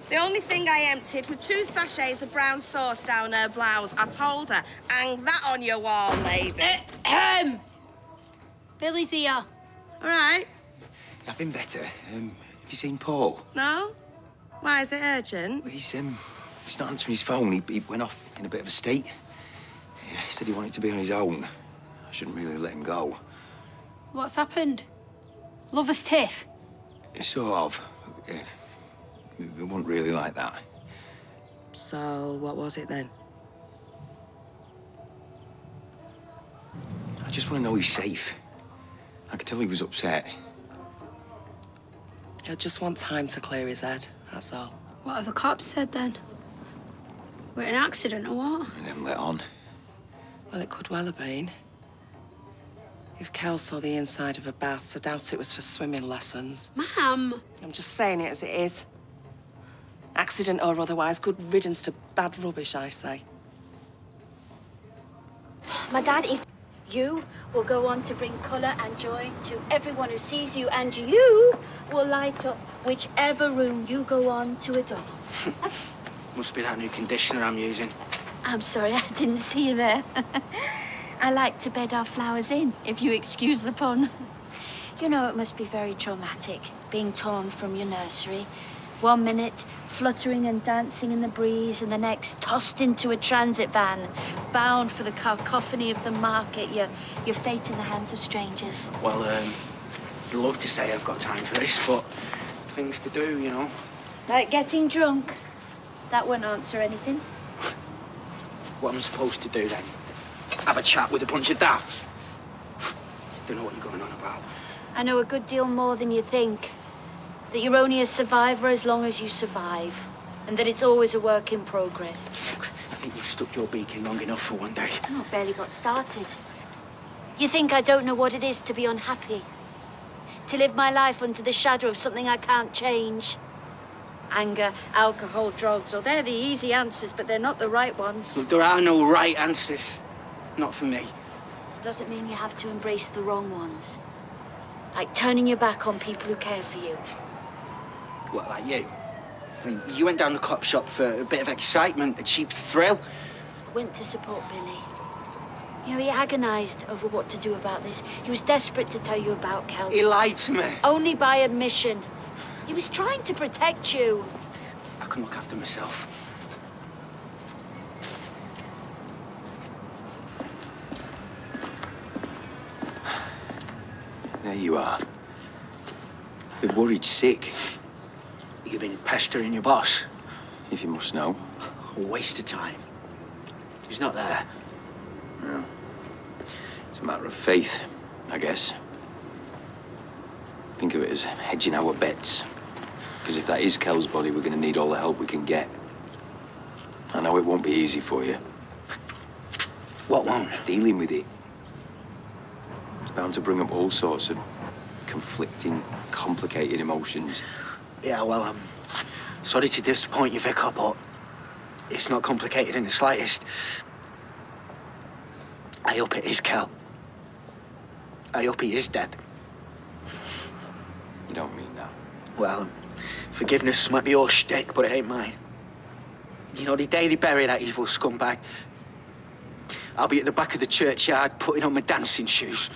The only thing I emptied were 2 sachets of brown sauce down her blouse. I told her, hang that on your wall, lady. Billy's here. All right. I've been better. Have you seen Paul? No? Why, is it urgent? Well, he's not answering his phone. He went off in a bit of a state. Yeah, he said he wanted to be on his own. I shouldn't really let him go. What's happened? Lover's tiff? Sort of. It wasn't really like that. So, what was it then? I just want to know he's safe. I could tell he was upset. I just want time to clear his head, that's all. What have the cops said then? Were it an accident or what? And then let on. Well, it could well have been. If Kel saw the inside of a bath, I doubt it was for swimming lessons. Ma'am! I'm just saying it as it is. Accident or otherwise, good riddance to bad rubbish, I say. My dad is... You will go on to bring colour and joy to everyone who sees you, and you will light up whichever room you go on to adore. Must be that new conditioner I'm using. I'm sorry, I didn't see you there. I like to bed our flowers in, if you excuse the pun. You know, it must be very traumatic, being torn from your nursery. 1 minute, fluttering and dancing in the breeze, and the next, tossed into a transit van, bound for the cacophony of the market, your fate in the hands of strangers. Well, I'd love to say I've got time for this, but things to do, you know. Like getting drunk. That won't answer anything. What am I supposed to do then? Have a chat with a bunch of daffs? Don't know what you're going on about. I know a good deal more than you think. That you're only a survivor as long as you survive. And that it's always a work in progress. I think you've stuck your beak in long enough for one day. Oh, barely got started. You think I don't know what it is to be unhappy? To live my life under the shadow of something I can't change? Anger, alcohol, drugs, oh, they're the easy answers, but they're not the right ones. Well, there are no right answers. Not for me. Doesn't mean you have to embrace the wrong ones. Like turning your back on people who care for you. What, like you? I mean, you went down the cop shop for a bit of excitement, a cheap thrill. Went to support Billy. You know, he agonized over what to do about this. He was desperate to tell you about Kel. He lied to me. Only by admission. He was trying to protect you. I can look after myself. There you are. Bit worried sick. You've been pestering your boss. If you must know. A waste of time. He's not there. No. It's a matter of faith, I guess. Think of it as hedging our bets. Because if that is Kel's body, we're going to need all the help we can get. I know it won't be easy for you. What won't? Dealing with it. It's bound to bring up all sorts of conflicting, complicated emotions. Yeah, well, I'm sorry to disappoint you, Vicar, but it's not complicated in the slightest. I hope it is Kel. I hope he is dead. You don't mean that. Well, forgiveness might be your shtick, but it ain't mine. You know, the day they bury that evil scumbag, I'll be at the back of the churchyard putting on my dancing shoes.